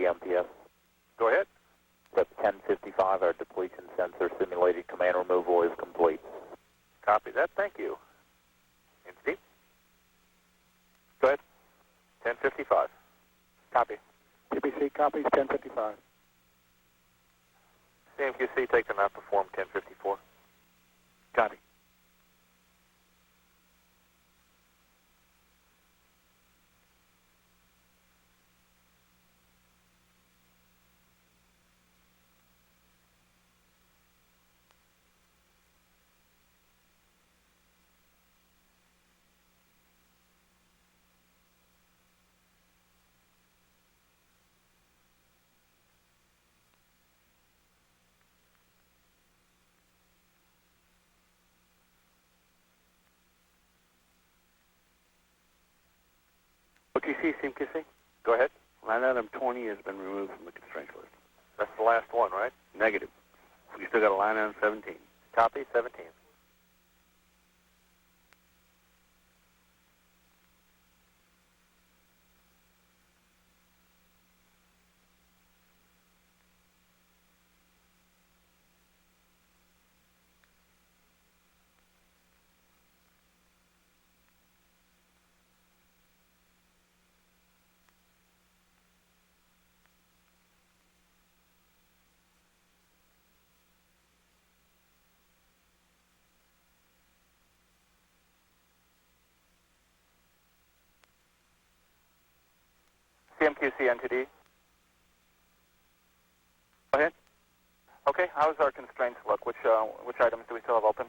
MTS. Go ahead. At 10:55, our depletion sensor simulated command removal is complete. Copy that. Thank you. NTD. Go ahead. 10:55. Copy. TBC copies 10:55. CMQC, take the map, perform 10:54. Copy. OTC, CMQC. Go ahead. Line item 20 has been removed from the constraints list. That's the last one, right? Negative. We still got a line item 17. Copy, 17. CMQC NTD. Go ahead. Okay, how does our constraints look? Which items do we still have open?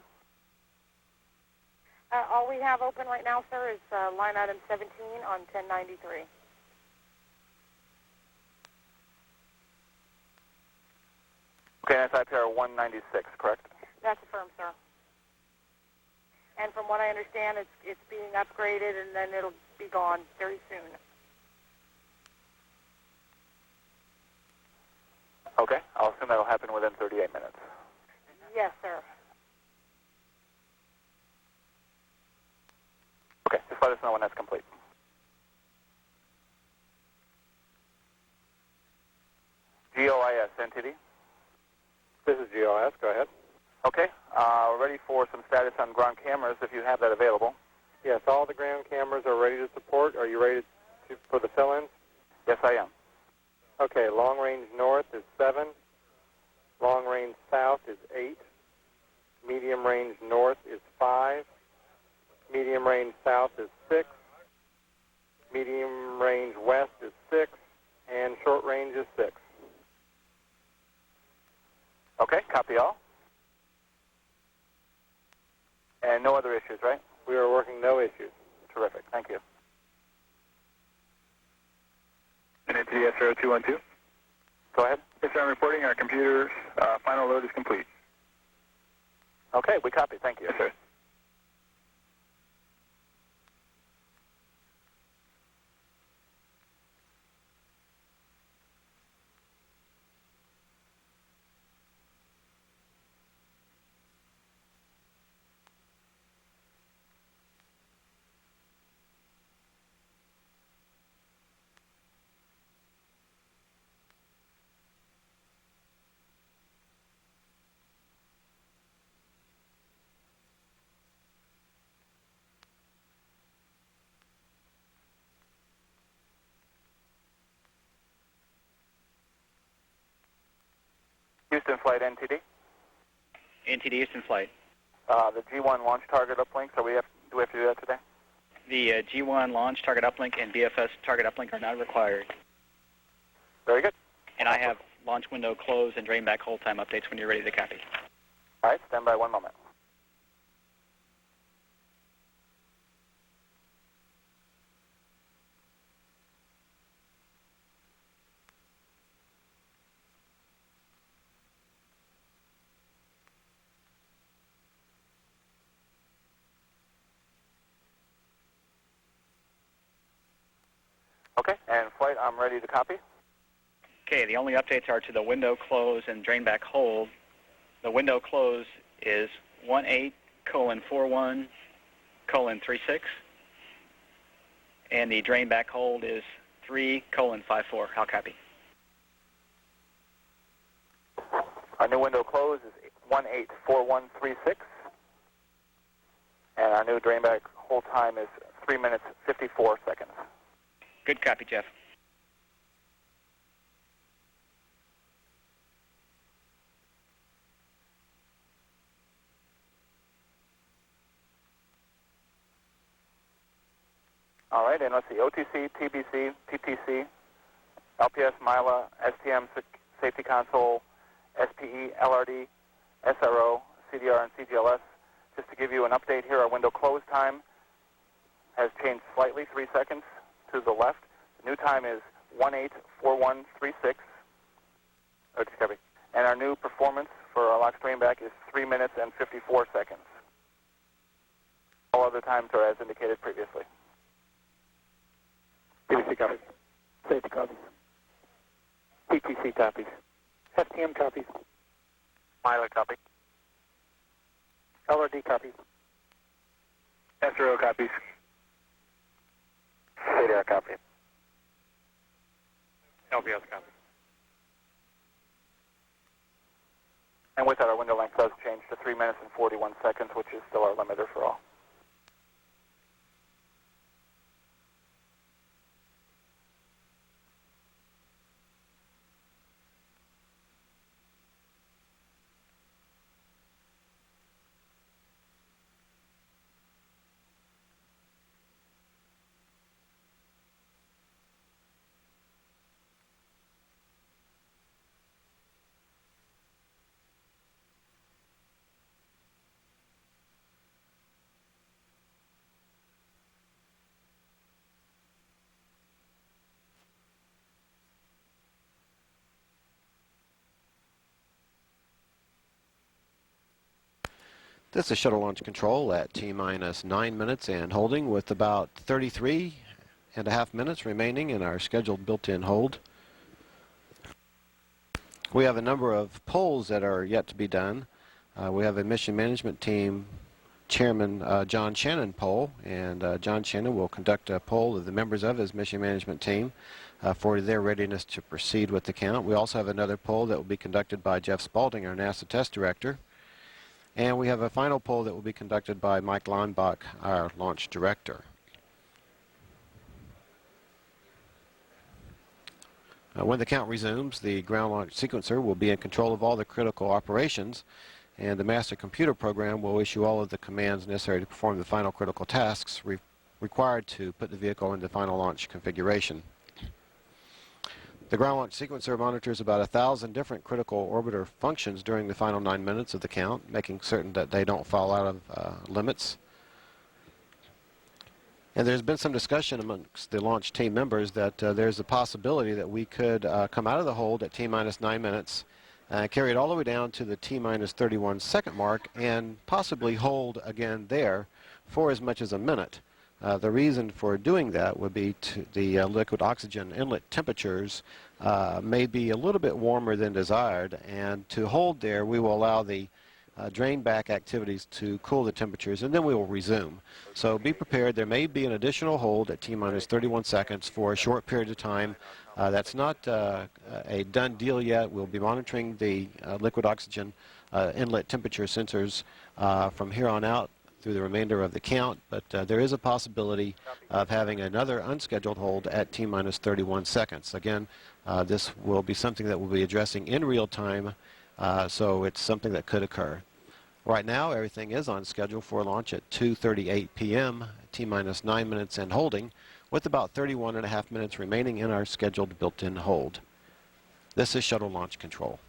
All we have open right now, sir, is line item 17 on 1093. Okay, that's IPR 196, correct? That's affirmed, sir. And from what I understand, it's being upgraded, and then it'll be gone very soon. Okay, I'll assume that'll happen within 38 minutes. Yes, sir. Okay, just let us know when that's complete. GOIS, NTD. This is GOS. Go ahead. Okay, ready for some status on ground cameras if you have that available. Yes, all the ground cameras are ready to support. Are you ready for the fill-ins? Yes, I am. Okay, long range north is 7. Long range south is 8. Medium range north is 5. Medium range south is 6. Medium range west is 6. And short range is 6. Okay, copy all. And no other issues, right? We are working no issues. Terrific, thank you. NTS 0212. Go ahead. Yes, I'm reporting our computer's final load is complete. Okay, we copy, thank you. Yes, sir. Houston Flight NTD. NTD Houston Flight. The G1 launch target uplinks, do we have to do that today? The G1 launch target uplink and BFS target uplink are not required. Very good. And I have launch window close and drain back hold time updates when you're ready to copy. All right, stand by 1 moment. Okay, and flight, I'm ready to copy. Okay, the only updates are to the window close and drain back hold. The window close is 18:41:36, and the drain back hold is 3:54. I'll copy. Our new window close is 184136. And our new drainback hold time is 3 minutes 54 seconds. Good copy, Jeff. All right, and let's see, OTC, TBC, TTC, LPS, MILA, STM, Safety Console, SPE, LRD, SRO, CDR, and CGLS. Just to give you an update here, our window close time has changed slightly, 3 seconds to the left. The new time is 184136. Okay, and our new performance for our lock drainback is 3 minutes and 54 seconds. All other times are as indicated previously. TBC copies. Safety copies. TTC copies. STM copies. MILA copy. LRD copies. SRO copies. CDR copy. LPS copy. And with that, our window length does change to 3 minutes and 41 seconds, which is still our limiter for all. This is shuttle launch control at T-minus 9 minutes and holding with about 33.5 minutes remaining in our scheduled built-in hold. We have a number of polls that are yet to be done. We have a mission management team chairman, John Shannon poll, and John Shannon will conduct a poll of the members of his mission management team for their readiness to proceed with the count. We also have another poll that will be conducted by Jeff Spalding, our NASA test director. And we have a final poll that will be conducted by Mike Lonbach, our launch director. When the count resumes, the ground launch sequencer will be in control of all the critical operations, and the master computer program will issue all of the commands necessary to perform the final critical tasks required to put the vehicle into final launch configuration. The ground launch sequencer monitors about 1,000 different critical orbiter functions during the final 9 minutes of the count, making certain that they don't fall out of limits. And there's been some discussion amongst the launch team members that there's a possibility that we could come out of the hold at T-minus 9 minutes, carry it all the way down to the T-minus 31 second mark, and possibly hold again there for as much as a minute. The reason for doing that would be the liquid oxygen inlet temperatures may be a little bit warmer than desired, and to hold there we will allow the drain back activities to cool the temperatures, and then we will resume. So be prepared. There may be an additional hold at T-minus 31 seconds for a short period of time. That's not a done deal yet. We'll be monitoring the liquid oxygen inlet temperature sensors from here on out through the remainder of the count, but there is a possibility of having another unscheduled hold at T-minus 31 seconds. Again, this will be something that we'll be addressing in real time, so it's something that could occur. Right now, everything is on schedule for launch at 2:38 p.m., T-minus 9 minutes and holding, with about 31.5 minutes remaining in our scheduled built-in hold. This is shuttle launch control.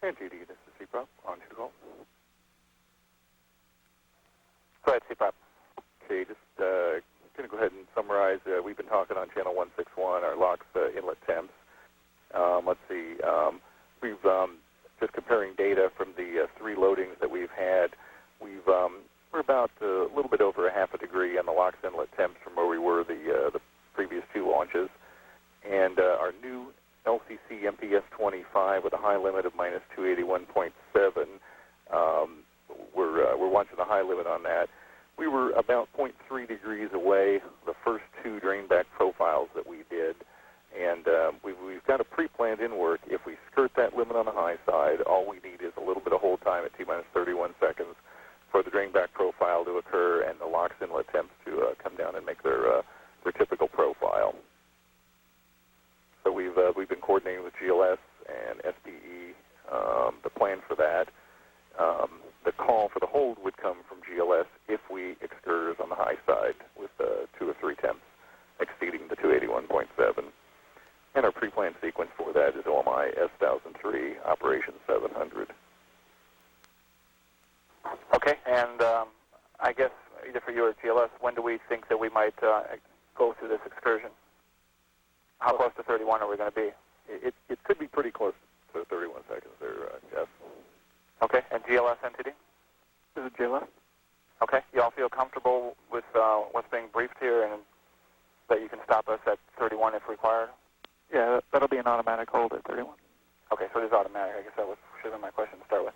NTD, this is CPOP, on to call. Go ahead, CPOP. Okay, just going to go ahead and summarize. We've been talking on channel 161, our LOX inlet temps. Let's see. We've just comparing data from the 3 loadings that we've had. We're about a little bit over a half a degree on the LOX inlet temps from where we were the previous 2 launches. And our new LCC MPS-25 with a high limit of minus 281.7. We're watching the high limit on that. We were about 0.3 degrees away the first 2 drainback profiles that we did, and we've got a pre-planned in work. If we skirt that limit on the high side, all we need is a little bit of hold time at T-minus 31 seconds for the drainback profile to occur and the LOX inlet temps to come down and make their typical profile. So we've been coordinating with GLS and SPE, the plan for that. The call for the hold would come from GLS if we excurs on the high side with 2 or 3 temps exceeding the 281.7. And our pre-planned sequence for that is OMI S1003, Operation 700. Okay, and I guess either for you or GLS, when do we think that we might go through this excursion? How close to 31 are we going to be? It could be pretty close to 31 seconds there, Jeff. Okay, and GLS entity? This is GLS. Okay, you all feel comfortable with what's being briefed here and that you can stop us at 31 if required? Yeah, that'll be an automatic hold at 31. Okay, so it is automatic. I guess that should have been my question to start with.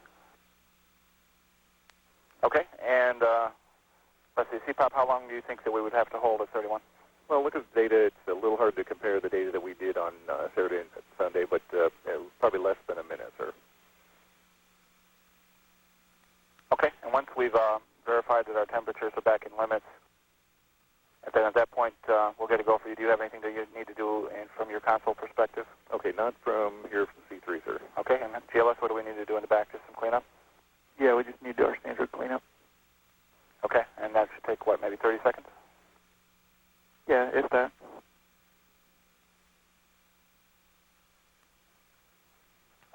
Okay, and let's see, CPOP, how long do you think that we would have to hold at 31? Well, look at the data. It's a little hard to compare the data that we did on Saturday and Sunday, but probably less than a minute, sir. Okay, and once we've verified that our temperatures are back in limits, and then at that point, we'll get a go for you. Do you have anything that you need to do from your console perspective? Okay, not from here from C3, sir. Okay, and then GLS, what do we need to do in the back? Just some cleanup? Yeah, we just need to do our standard cleanup. Okay, and that should take, what, maybe 30 seconds? Yeah, if that.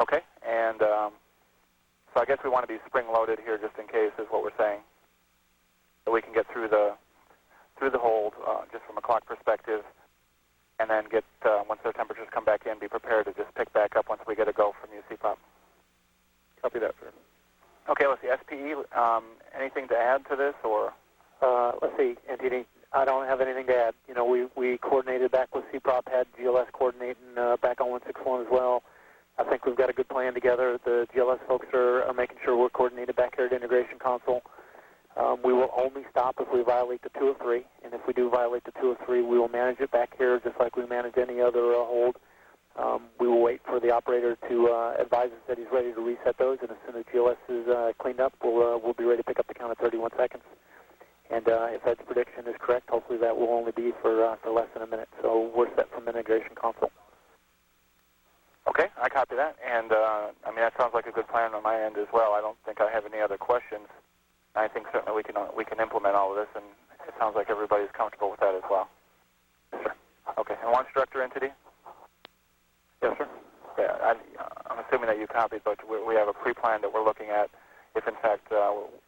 Okay, and so I guess we want to be spring-loaded here just in case is what we're saying. So we can get through the hold just from a clock perspective, and then get, once their temperatures come back in, be prepared to just pick back up once we get a go from you, CPOP. Copy that, sir. Okay, let's see, SPE, anything to add to this, or? Let's see, NTD, I don't have anything to add. You know, we coordinated back with CPROP, had GLS coordinating back on 161 as well. I think we've got a good plan together. The GLS folks are making sure we're coordinated back here at Integration Console. We will only stop if we violate the 203, and if we do violate the 203, we will manage it back here just like we manage any other hold. We will wait for the operator to advise us that he's ready to reset those, and as soon as GLS is cleaned up, we'll be ready to pick up the count at 31 seconds. And if Ed's prediction is correct, hopefully that will only be for less than a minute. So we're set from Integration Console. Okay, I copy that, and I mean that sounds like a good plan on my end as well. I don't think I have any other questions. I think certainly we can implement all of this, and it sounds like everybody's comfortable with that as well. Yes, sir. Okay, and launch director entity? Yes, sir. Yeah, I'm assuming that you copied, but we have a pre-plan that we're looking at if, in fact,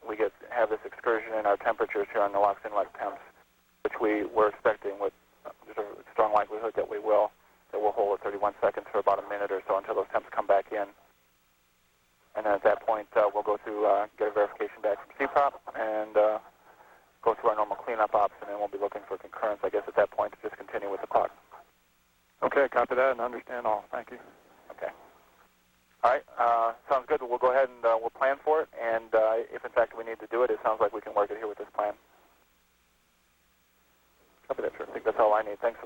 we have this excursion in our temperatures here on the LOX inlet temps, which we're expecting with there's a strong likelihood that we will. That we'll hold at 31 seconds for about a minute or so until those temps come back in. And then at that point, we'll go through, get a verification back from CPROP and go through our normal cleanup ops, and then we'll be looking for concurrence, I guess, at that point to just continue with the clock. Okay, copy that and understand all. Thank you. Okay. All right, sounds good. We'll go ahead and we'll plan for it, and if, in fact, we need to do it, it sounds like we can work it here with this plan. Copy that, sir. I think that's all I need. Thanks.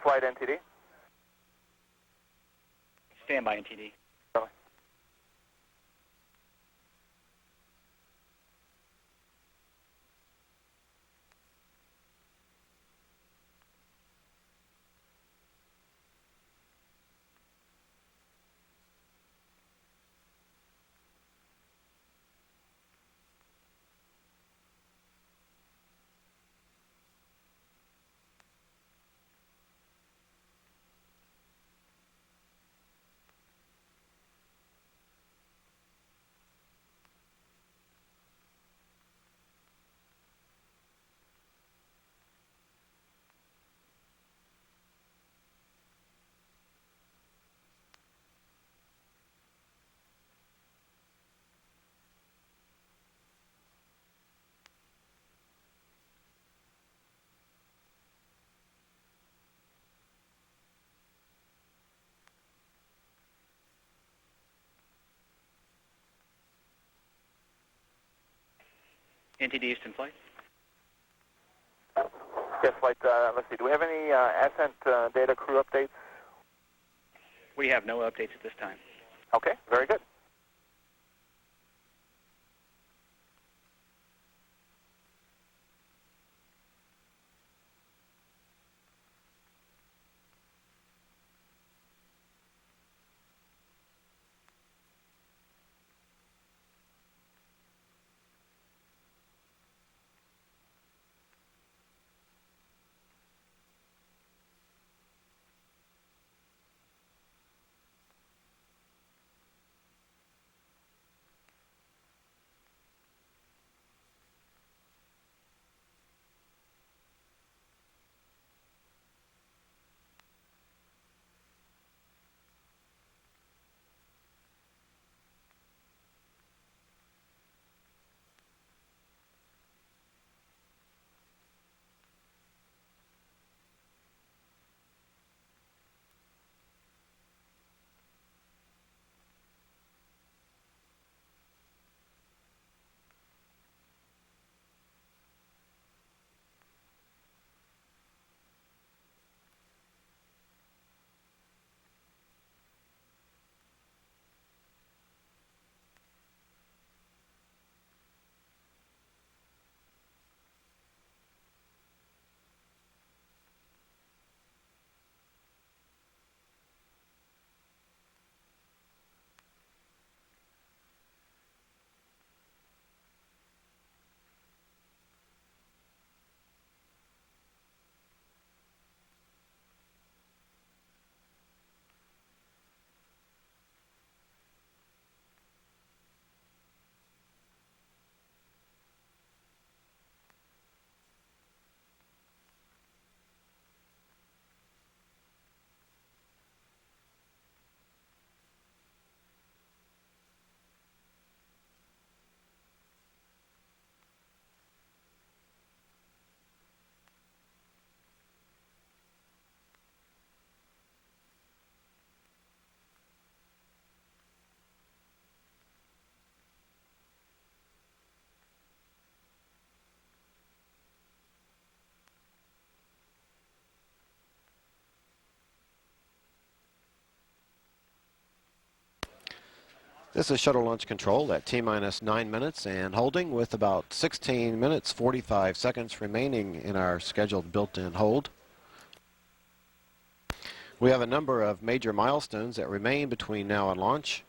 flight, NTD. Stand by, NTD. NTD Houston flight. Yes, flight. Let's see. Do we have any ascent data crew updates? We have no updates at this time. Okay, very good. This is shuttle launch control at T-minus 9 minutes and holding with about 16 minutes 45 seconds remaining in our scheduled built-in hold. We have a number of major milestones that remain between now and launch.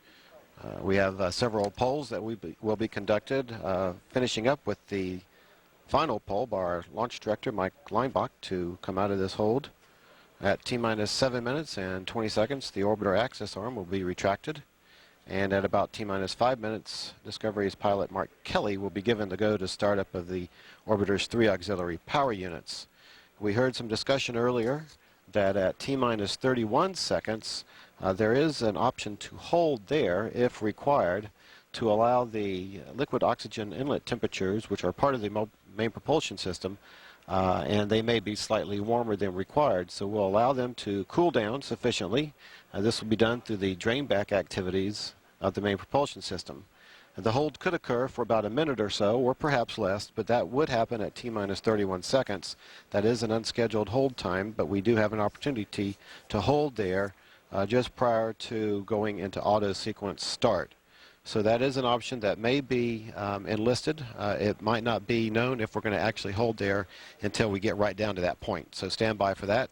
We have several polls that will be conducted, finishing up with the final poll by our launch director, Mike Leinbach, to come out of this hold. At T-minus 7 minutes and 20 seconds, the orbiter access arm will be retracted. And at about T-minus 5 minutes, Discovery's pilot Mark Kelly will be given the go to startup of the orbiter's 3 auxiliary power units. We heard some discussion earlier that at T-minus 31 seconds, there is an option to hold there, if required, to allow the liquid oxygen inlet temperatures, which are part of the main propulsion system, and they may be slightly warmer than required. So we'll allow them to cool down sufficiently. This will be done through the drain back activities of the main propulsion system. The hold could occur for about a minute or so, or perhaps less, but that would happen at T-minus 31 seconds. That is an unscheduled hold time, but we do have an opportunity to hold there just prior to going into auto sequence start. So that is an option that may be enlisted. It might not be known if we're going to actually hold there until we get right down to that point. So stand by for that.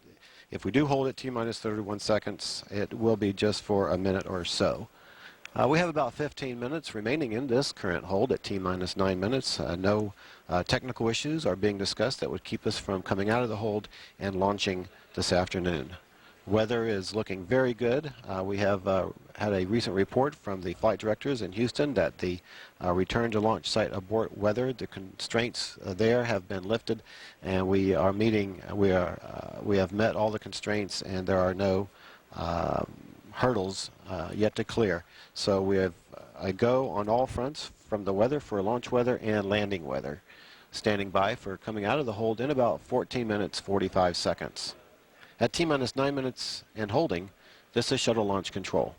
If we do hold at T-minus 31 seconds, it will be just for a minute or so. We have about 15 minutes remaining in this current hold at T-minus 9 minutes. No technical issues are being discussed that would keep us from coming out of the hold and launching this afternoon. Weather is looking very good. We have had a recent report from the flight directors in Houston that the return to launch site abort weather, the constraints there have been lifted, and we are meeting, we have met all the constraints, and there are no hurdles yet to clear. So we have a go on all fronts from the weather for launch weather and landing weather. Standing by for coming out of the hold in about 14 minutes 45 seconds. At T-minus 9 minutes and holding, this is shuttle launch control.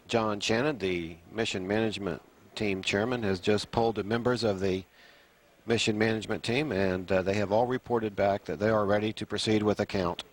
John Shannon, the mission management team chairman, has just polled the members of the mission management team, and they have all reported back that they are ready to proceed with a count.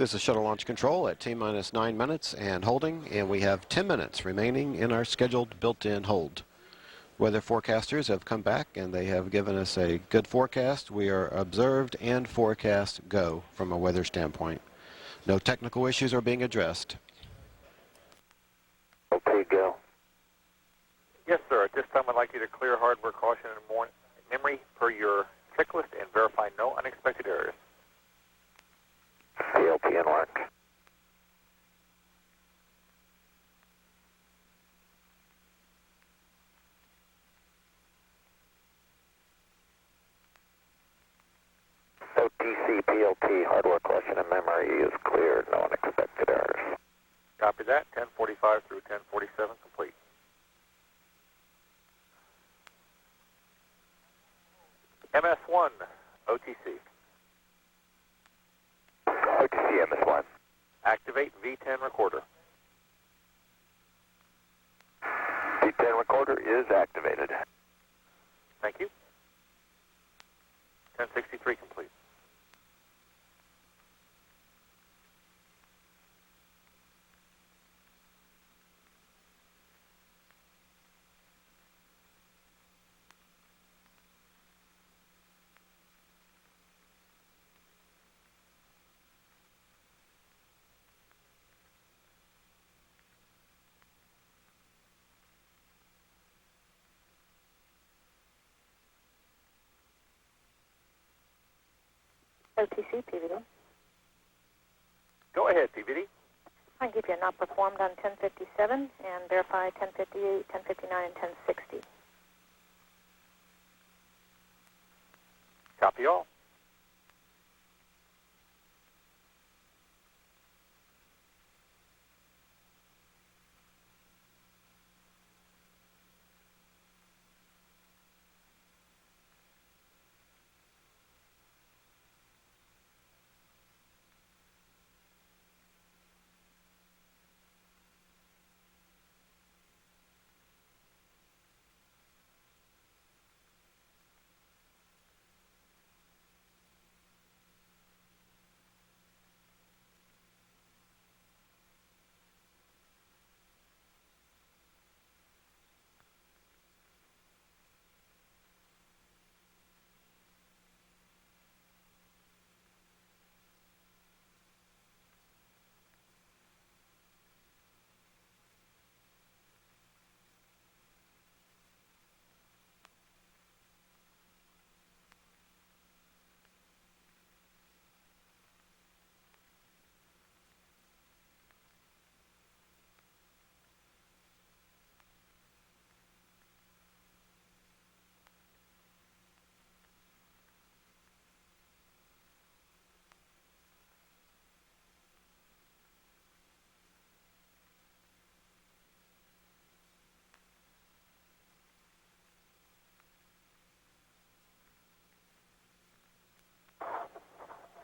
This is Shuttle Launch Control at T-minus 9 minutes and holding, and we have 10 minutes remaining in our scheduled built-in hold. Weather forecasters have come back and they have given us a good forecast. We are observed and forecast go from a weather standpoint. No technical issues are being addressed. Okay, go. Yes, sir. At this time, I'd like you to clear hardware caution and memory per your checklist and verify no unexpected errors. PLP in work. OTC PLP hardware caution and memory is cleared. No unexpected errors. Copy that. 1045 through 1047 complete. MS1, OTC. OTC MS1. Activate V10 recorder. V10 recorder is activated. Thank you. 1063 complete. OTC, PVD. Go ahead, PVD. I give you a not performed on 1057 and verify 1058, 1059, and 1060. Copy all.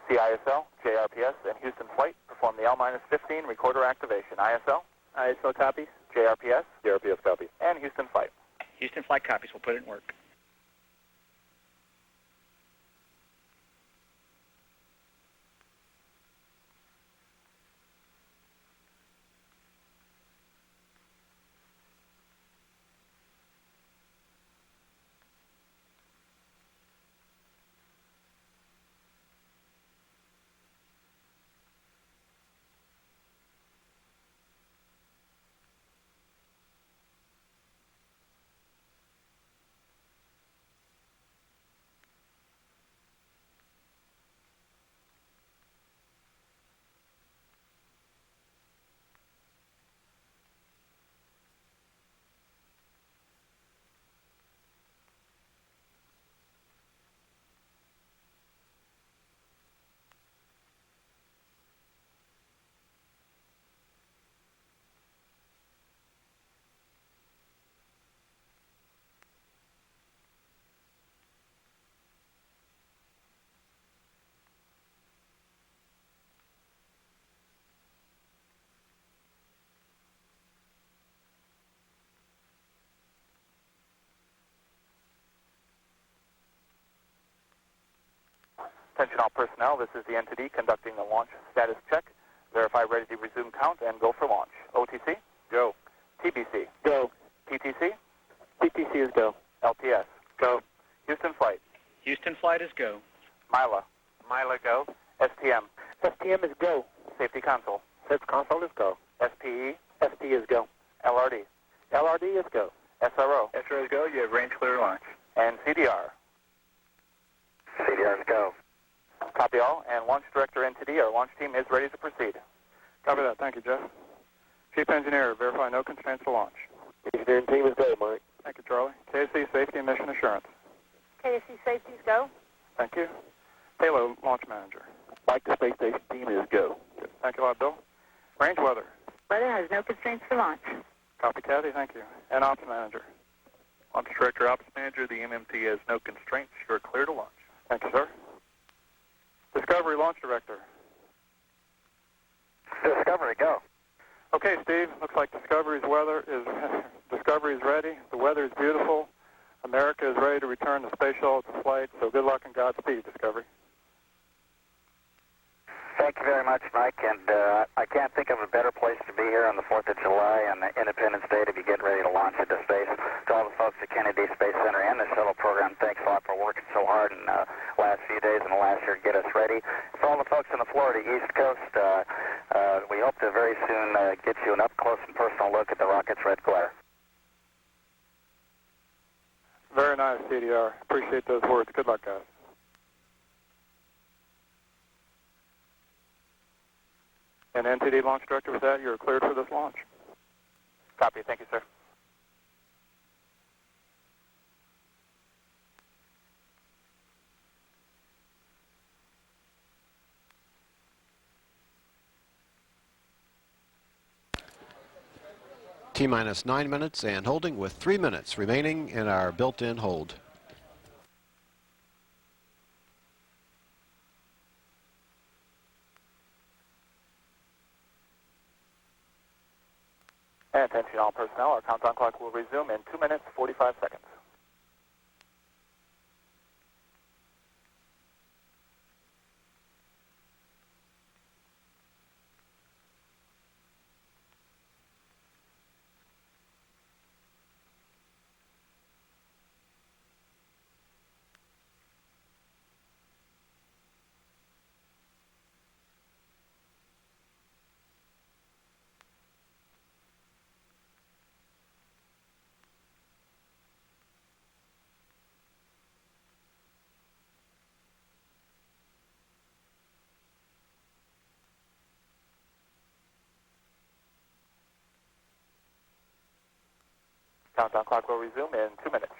CISL, JRPS, and Houston Flight perform the L-15 recorder activation. ISL? ISO copies. JRPS? JRPS copy. And Houston Flight. Houston Flight copies. We'll put it in work. Attention all personnel, this is the NTD conducting a launch status check. Verify ready to resume count and go for launch. OTC? Go. TBC? Go. PTC? PTC is go. LPS? Go. Houston flight? Houston flight is go. Mila? Mila, go. STM? STM is go. Safety console? Safety console is go. SPE? SP is go. LRD? LRD is go. SRO? SRO is go. You have range clear launch. And CDR? CDR is go. Copy all, and Launch Director NTD, our launch team is ready to proceed. Copy that. Thank you, Jeff. Chief Engineer, verify no constraints to launch. Engineering team is go, Mike. Thank you, Charlie. KSC Safety and Mission Assurance. KSC Safety's go. Thank you. Payload Launch Manager. Mike, the space station team is go. Good. Thank you a lot, Bill. Range Weather. Weather has no constraints for launch. Copy, Kathy. Thank you. And Ops Manager. Launch Director, Ops Manager, the MMT has no constraints. You're clear to launch. Thank you, sir. Discovery Launch Director. Discovery, go. Okay, Steve. Looks like Discovery's Discovery is ready. The weather is beautiful. America is ready to return the space shuttle to flight. So good luck and Godspeed, Discovery. Thank you very much, Mike. And I can't think of a better place to be here on the 4th of July on Independence Day to be getting ready to launch into space. To all the folks at Kennedy Space Center and the shuttle program, thanks a lot for working so hard in the last few days and the last year to get us ready. For all the folks on the Florida East Coast, we hope to very soon get you an up-close and personal look at the rocket's red glare. Very nice, CDR. Appreciate those words. Good luck, guys. And NTD Launch Director, with that, you're cleared for this launch. Copy. Thank you, sir. T-minus 9 minutes and holding with 3 minutes remaining in our built-in hold. And attention all personnel, our countdown clock will resume in 2 minutes, 45 seconds. Countdown clock will resume in 2 minutes.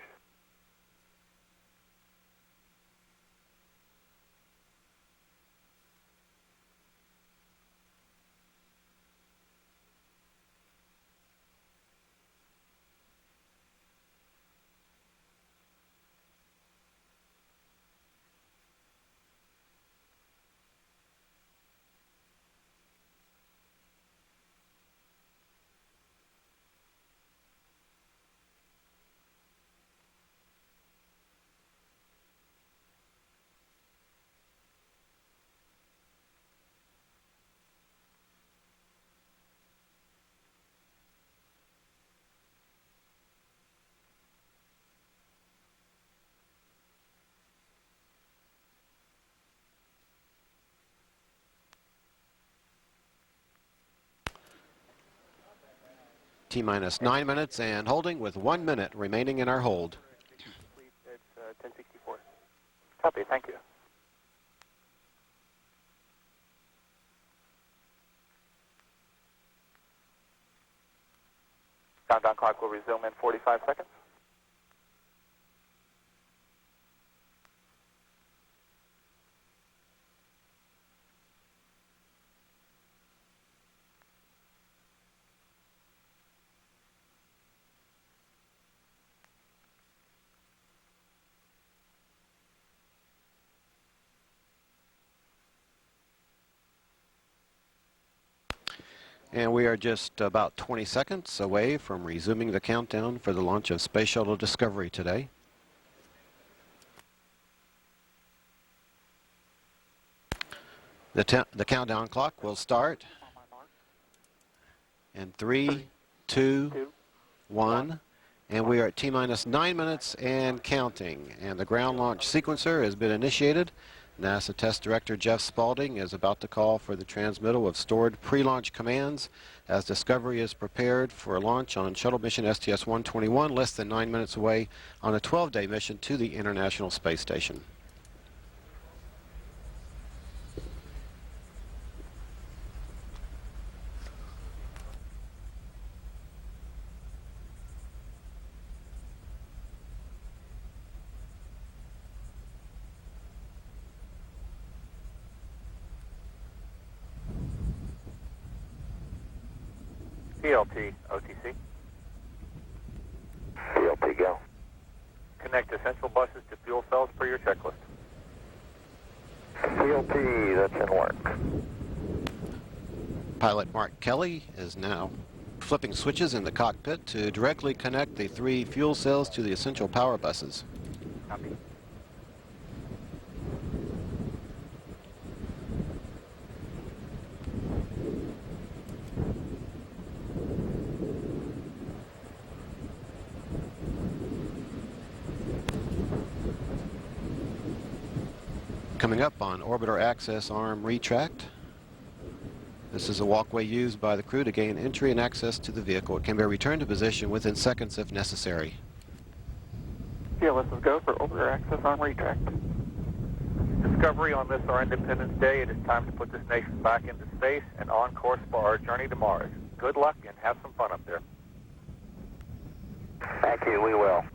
T-minus 9 minutes and holding with 1 minute remaining in our hold. It's 1064. Copy. Thank you. Countdown clock will resume in 45 seconds. And we are just about 20 seconds away from resuming the countdown for the launch of Space Shuttle Discovery today. The countdown clock will start in 3, 2, 1, and we are at T-minus 9 minutes and counting. And the ground launch sequencer has been initiated. NASA Test Director Jeff Spaulding is about to call for the transmittal of stored pre-launch commands as Discovery is prepared for launch on shuttle mission STS-121, less than 9 minutes away on a 12-day mission to the International Space Station. PLT, OTC. PLT, go. Connect essential buses to fuel cells per your checklist. PLT, that's in work. Pilot Mark Kelly is now flipping switches in the cockpit to directly connect the 3 fuel cells to the essential power buses. Copy. Coming up on orbiter access arm retract. This is a walkway used by the crew to gain entry and access to the vehicle. It can be returned to position within seconds if necessary. CLS is go for orbiter access arm retract. Discovery, on this our Independence Day, it is time to put this nation back into space and on course for our journey to Mars. Good luck and have some fun up there. Thank you, we will.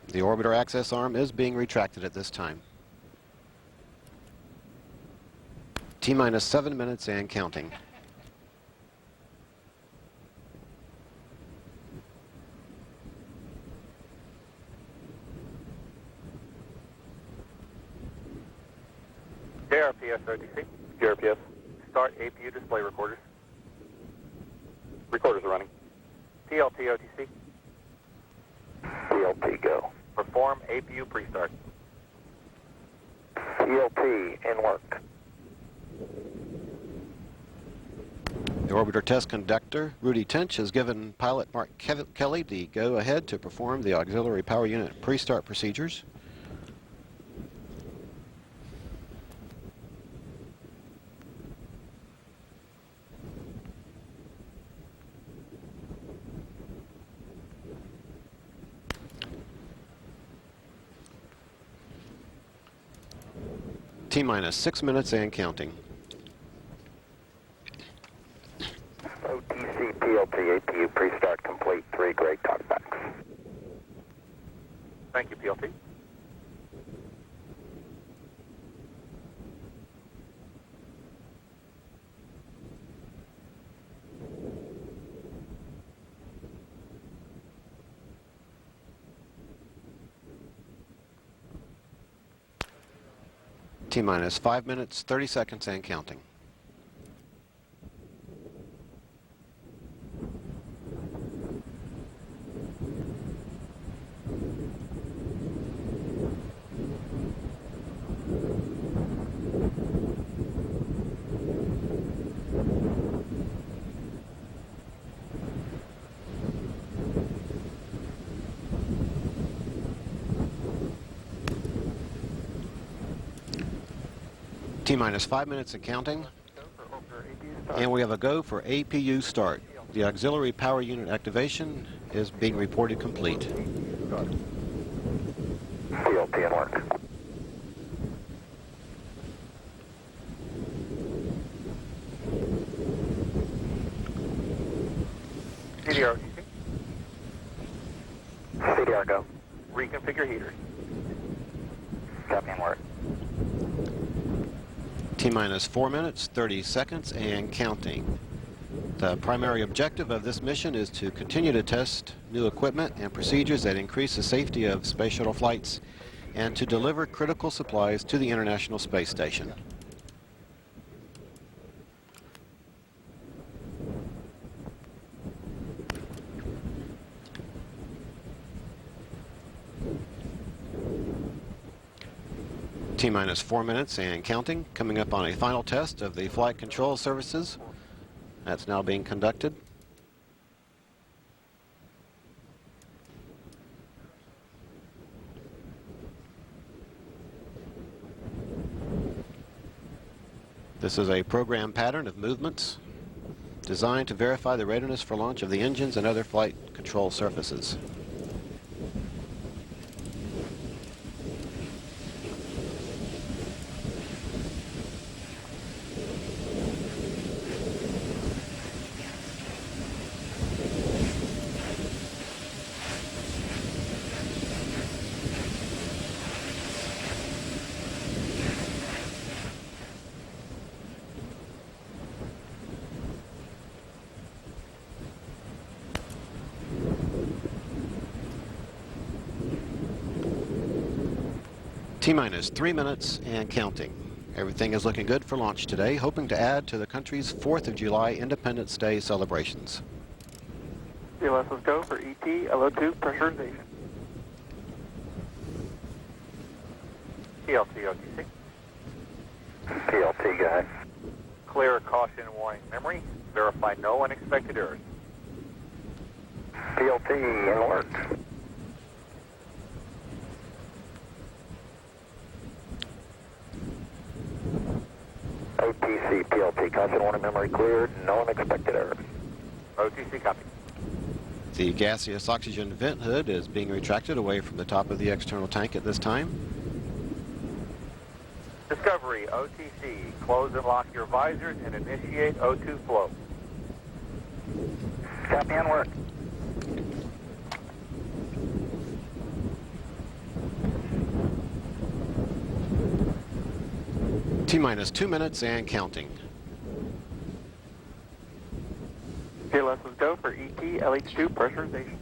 The orbiter access arm is being retracted at this time. T-minus 7 minutes and counting. JRPS, OTC. JRPS. Start APU display recorders. Recorders are running. PLT, OTC. PLT, go. Perform APU pre-start. PLT, in work. The orbiter test conductor, Rudy Tench, has given pilot Mark Kelly the go-ahead to perform the auxiliary power unit pre-start procedures. T-minus 6 minutes and counting. OTC, PLT, APU pre-start complete. 3 great talkbacks. Thank you, PLT. T-minus 5 minutes, 30 seconds and counting. T-minus 5 minutes and counting. And we have a go for APU start. The auxiliary power unit activation is being reported complete. PLT in work. CDR, CDR, go. reconfigure heaters. Copy in work. T-minus 4 minutes, 30 seconds, and counting. The primary objective of this mission is to continue to test new equipment and procedures that increase the safety of space shuttle flights and to deliver critical supplies to the International Space Station. T-minus 4 minutes and counting, coming up on a final test of the flight control surfaces. That's now being conducted. This is a program pattern of movements designed to verify the readiness for launch of the engines and other flight control surfaces. T-minus 3 minutes and counting. Everything is looking good for launch today, hoping to add to the country's 4th of July Independence Day celebrations. CLS, let's go for ET, LO2 pressurization. TLT, OTC. TLT, guy. Clear, caution, warning, memory. Verify no unexpected errors. TLT, alert. OTC, PLT, caution, warning, memory cleared, no unexpected errors. OTC, copy. The gaseous oxygen vent hood is being retracted away from the top of the external tank at this time. Discovery, OTC, close and lock your visors and initiate O2 flow. Copy on work. T-minus 2 minutes and counting. CLS, let's go for ET, LH2 pressurization.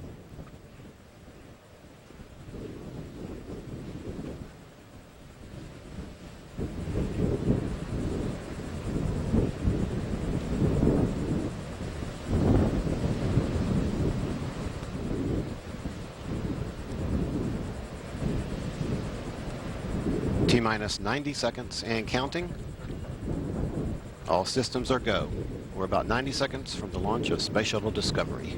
T-minus 90 seconds and counting. All systems are go. We're about 90 seconds from the launch of Space Shuttle Discovery.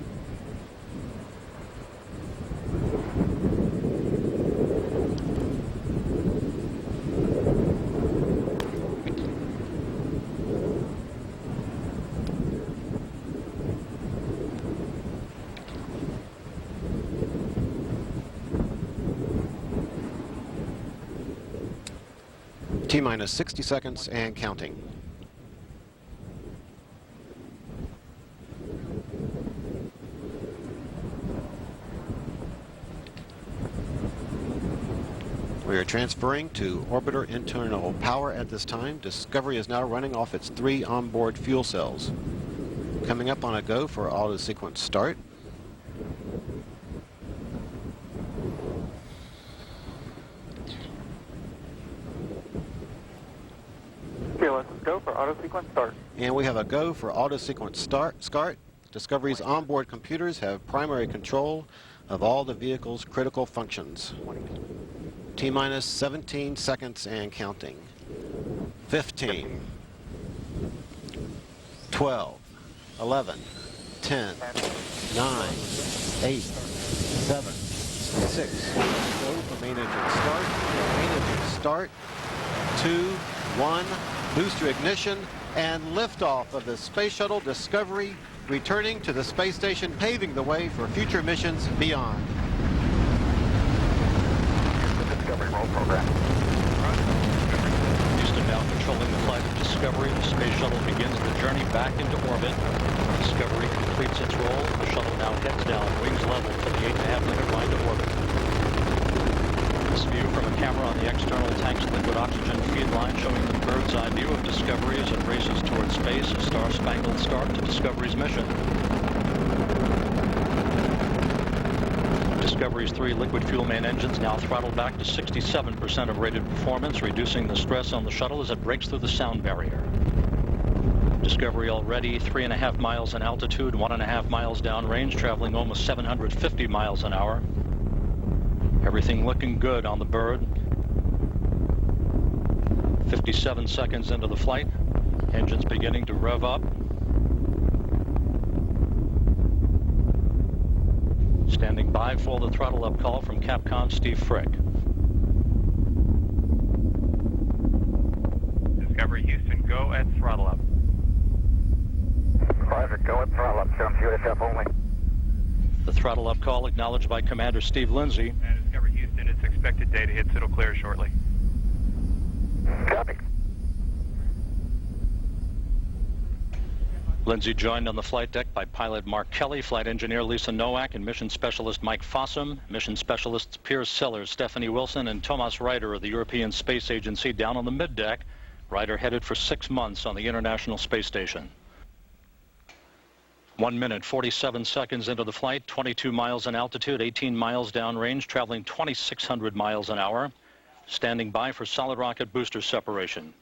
T-minus 60 seconds and counting. We are transferring to orbiter internal power at this time. Discovery is now running off its 3 onboard fuel cells. Coming up on a go for auto sequence start. CLS, let's go for auto sequence start. And we have a go for auto sequence start. Discovery's onboard computers have primary control of all the vehicle's critical functions. T-minus 17 seconds and counting. 15, 12, 11, 10, 9, 8, 7, 6. Go for main engine start. Main engine start. 2, 1. Booster ignition and liftoff of the Space Shuttle Discovery, returning to the space station, paving the way for future missions beyond. Roll program. Houston now controlling the flight of Discovery. The space shuttle begins the journey back into orbit. Discovery completes its roll. The shuttle now heads down wings level for the 8.5-minute ride to orbit. This view from a camera on the external tank's liquid oxygen feed line showing the bird's eye view of Discovery as it races towards space, a star-spangled start to Discovery's mission. Discovery's 3 liquid fuel main engines now throttled back to 67% of rated performance, reducing the stress on the shuttle as it breaks through the sound barrier. Discovery already 3.5 miles in altitude, 1.5 miles downrange, traveling almost 750 miles an hour. Everything looking good on the bird. 57 seconds into the flight. Engines beginning to rev up. Standing by for the throttle up call from Capcom Steve Frick. Discovery Houston, go at throttle up. Roger, go at throttle up. Show them UHF only. The throttle up call acknowledged by Commander Steve Lindsay. And Discovery Houston, its expected data hits. It'll clear shortly. Copy. Lindsay joined on the flight deck by pilot Mark Kelly, flight engineer Lisa Nowak, and mission specialist Mike Fossum. Mission specialists Piers Sellers, Stephanie Wilson, and Thomas Ryder of the European Space Agency down on the middeck. Ryder headed for 6 months on the International Space Station. 1 minute, 47 seconds into the flight, 22 miles in altitude, 18 miles downrange, traveling 2,600 miles an hour. Standing by for solid rocket booster separation.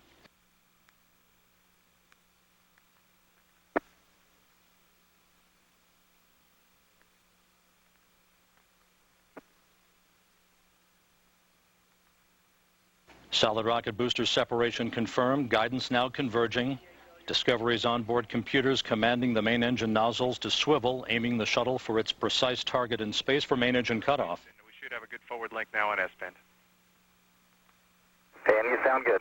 Solid rocket booster separation confirmed. Guidance now converging. Discovery's onboard computers commanding the main engine nozzles to swivel, aiming the shuttle for its precise target in space for main engine cutoff. We should have a good forward link now on S-band. Hey, and you sound good.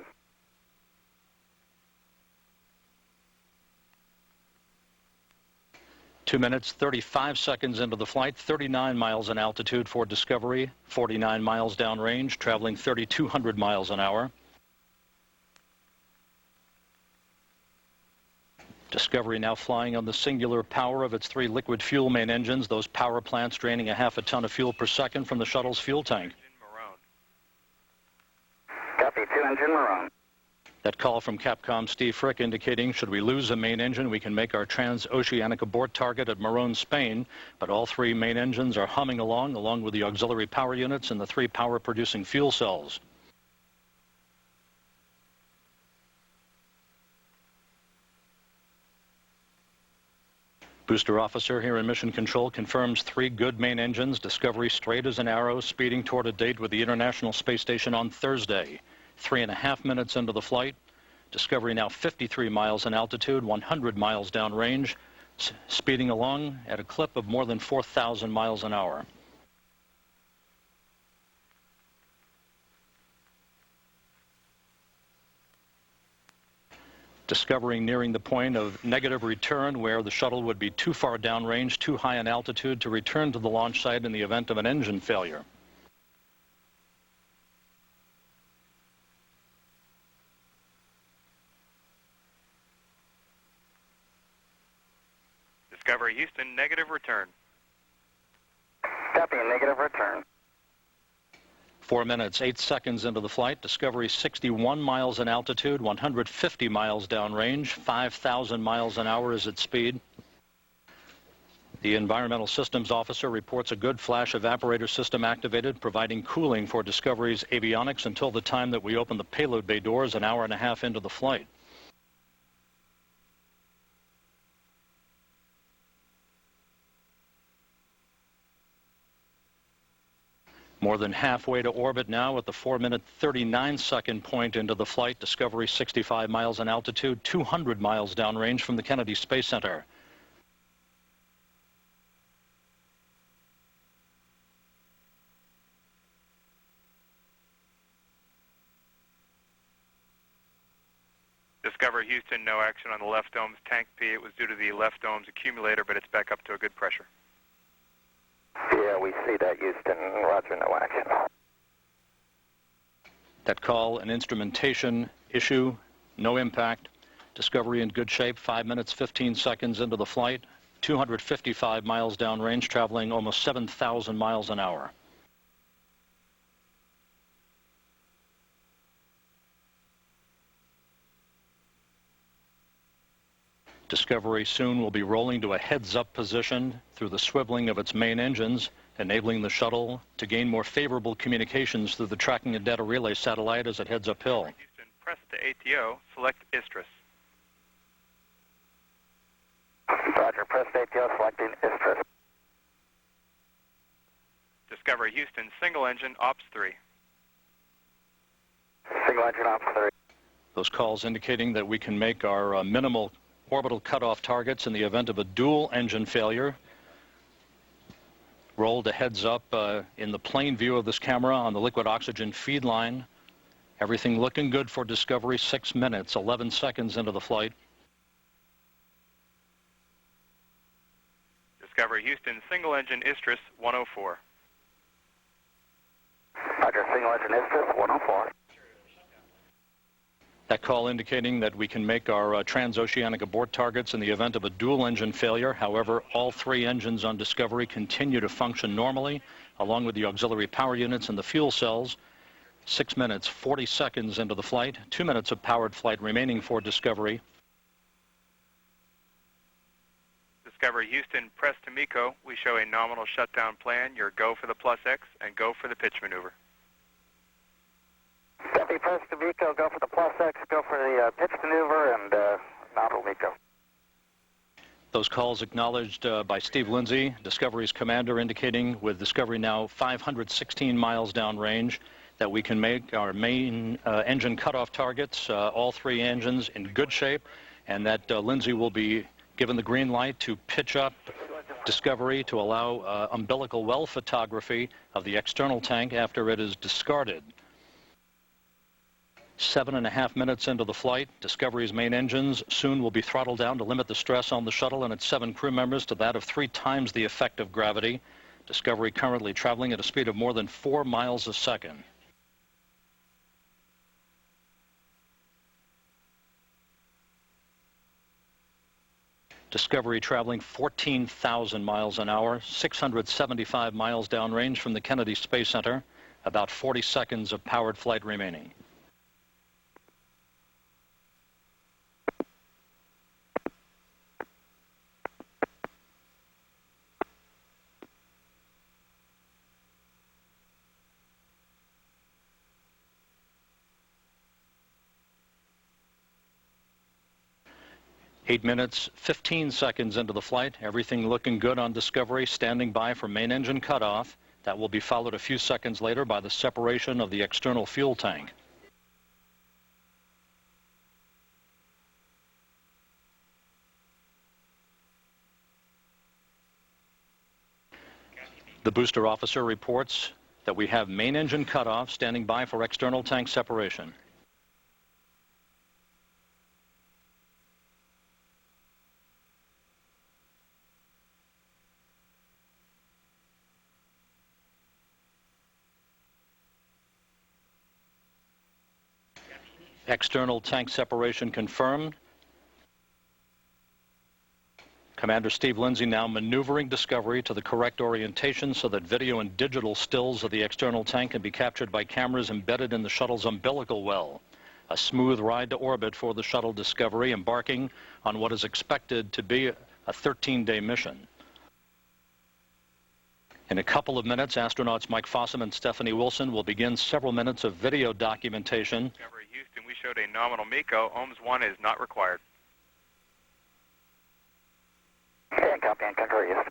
Two minutes, 35 seconds into the flight, 39 miles in altitude for Discovery, 49 miles downrange, traveling 3,200 miles an hour. Discovery now flying on the singular power of its 3 liquid fuel main engines, those power plants draining a half a ton of fuel per second from the shuttle's fuel tank. Copy, 2 engine Maroon. That call from Capcom Steve Frick indicating should we lose a main engine, we can make our transoceanic abort target at Morón, Spain. But all 3 main engines are humming along with the auxiliary power units and the 3 power-producing fuel cells. Booster officer here in Mission Control confirms 3 good main engines. Discovery straight as an arrow, speeding toward a date with the International Space Station on Thursday. 3.5 minutes into the flight. Discovery now 53 miles in altitude, 100 miles downrange, speeding along at a clip of more than 4,000 miles an hour. Discovery nearing the point of negative return where the shuttle would be too far downrange, too high in altitude to return to the launch site in the event of an engine failure. Discovery Houston, negative return. Copy, negative return. 4 minutes, 8 seconds into the flight. Discovery 61 miles in altitude, 150 miles downrange, 5,000 miles an hour is its speed. The environmental systems officer reports a good flash evaporator system activated, providing cooling for Discovery's avionics until the time that we open the payload bay doors an hour and a half into the flight. More than halfway to orbit now at the 4-minute, 39-second point into the flight. Discovery 65 miles in altitude, 200 miles downrange from the Kennedy Space Center. Discovery Houston, no action on the left dome's tank P. It was due to the left dome's accumulator, but it's back up to a good pressure. Yeah, we see that, Houston. Roger, no action. That call, an instrumentation issue, no impact. Discovery in good shape, 5 minutes, 15 seconds into the flight, 255 miles downrange, traveling almost 7,000 miles an hour. Discovery soon will be rolling to a heads-up position through the swiveling of its main engines, enabling the shuttle to gain more favorable communications through the tracking and data relay satellite as it heads uphill. Houston, press to ATO, select ISTRIS. Roger, press ATO, selecting ISTRIS. Discovery Houston, single engine, Ops 3. Single engine, Ops 3. Those calls indicating that we can make our minimal orbital cutoff targets in the event of a dual engine failure. Rolled a heads up in the plain view of this camera on the liquid oxygen feed line. Everything looking good for Discovery. 6 minutes, 11 seconds into the flight. Discovery Houston, single engine Istris 104. Roger, single engine Istris 104. That call indicating that we can make our transoceanic abort targets in the event of a dual engine failure. However, all 3 engines on Discovery continue to function normally, along with the auxiliary power units and the fuel cells. 6 minutes, 40 seconds into the flight. 2 minutes of powered flight remaining for Discovery. Discovery Houston, press to MECO. We show a nominal shutdown plan. Your go for the plus X and go for the pitch maneuver. Copy, press to MECO, go for the plus X, go for the pitch maneuver, and nominal MECO. Those calls acknowledged by Steve Lindsay, Discovery's commander, indicating with Discovery now 516 miles downrange that we can make our main engine cutoff targets, all 3 engines in good shape, and that Lindsay will be given the green light to pitch up Discovery to allow umbilical well photography of the external tank after it is discarded. 7.5 minutes into the flight, Discovery's main engines soon will be throttled down to limit the stress on the shuttle and its 7 crew members to that of 3 times the effect of gravity. Discovery currently traveling at a speed of more than 4 miles a second. Discovery traveling 14,000 miles an hour, 675 miles downrange from the Kennedy Space Center, about 40 seconds of powered flight remaining. Eight minutes, 15 seconds into the flight. Everything looking good on Discovery, standing by for main engine cutoff. That will be followed a few seconds later by the separation of the external fuel tank. The booster officer reports that we have main engine cutoff, standing by for external tank separation. External tank separation confirmed. Commander Steve Lindsay now maneuvering Discovery to the correct orientation so that video and digital stills of the external tank can be captured by cameras embedded in the shuttle's umbilical well. A smooth ride to orbit for the shuttle Discovery, embarking on what is expected to be a 13-day mission. In a couple of minutes, astronauts Mike Fossum and Stephanie Wilson will begin several minutes of video documentation. Discovery Houston, we showed a nominal MECO. OMS 1 is not required. Copy and concur, yes.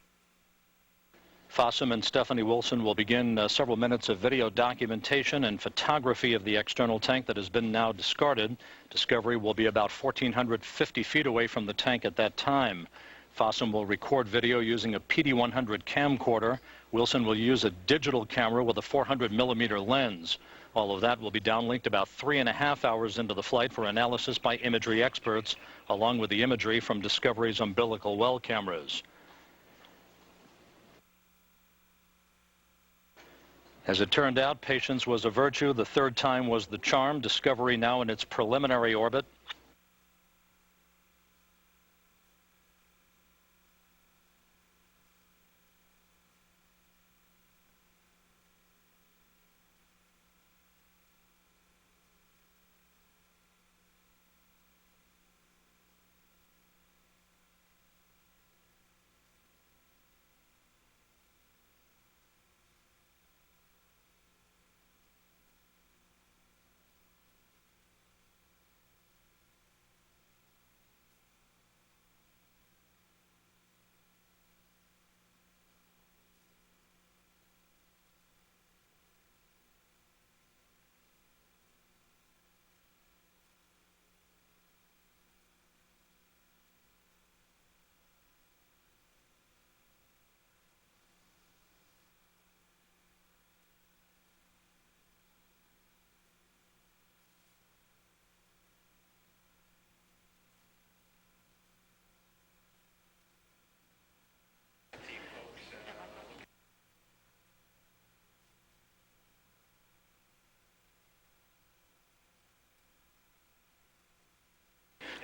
Fossum and Stephanie Wilson will begin several minutes of video documentation and photography of the external tank that has been now discarded. Discovery will be about 1,450 feet away from the tank at that time. Fossum will record video using a PD-100 camcorder. Wilson will use a digital camera with a 400-millimeter lens. All of that will be downlinked about 3.5 hours into the flight for analysis by imagery experts, along with the imagery from Discovery's umbilical well cameras. As it turned out, patience was a virtue. The third time was the charm. Discovery now in its preliminary orbit.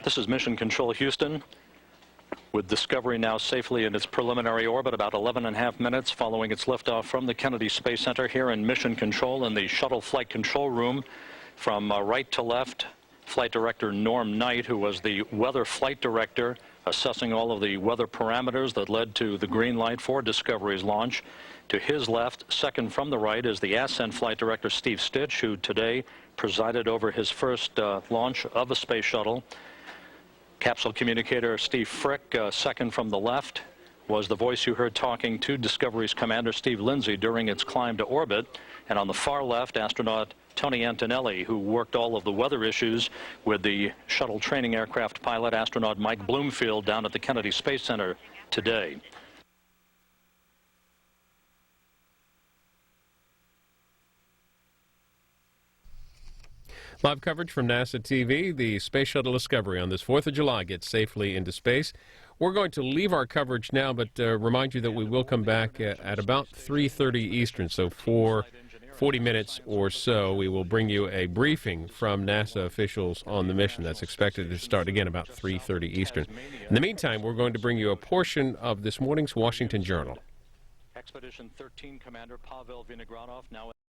This is Mission Control Houston, with Discovery now safely in its preliminary orbit about 11.5 minutes following its liftoff from the Kennedy Space Center here in Mission Control in the shuttle flight control room. From right to left, Flight Director Norm Knight, who was the weather flight director, assessing all of the weather parameters that led to the green light for Discovery's launch. To his left, second from the right, is the Ascent Flight Director Steve Stitch, who today presided over his first launch of a space shuttle. Capsule communicator Steve Frick, second from the left, was the voice you heard talking to Discovery's commander Steve Lindsay during its climb to orbit. And on the far left, astronaut Tony Antonelli, who worked all of the weather issues with the shuttle training aircraft pilot astronaut Mike Bloomfield down at the Kennedy Space Center today. Live coverage from NASA TV. The Space Shuttle Discovery on this 4th of July gets safely into space. We're going to leave our coverage now, but remind you that we will come back at about 3:30 Eastern, so for 40 minutes or so, we will bring you a briefing from NASA officials on the mission. That's expected to start again about 3:30 Eastern. In the meantime, we're going to bring you a portion of this morning's Washington Journal. Expedition 13 Commander Pavel Vinogradov now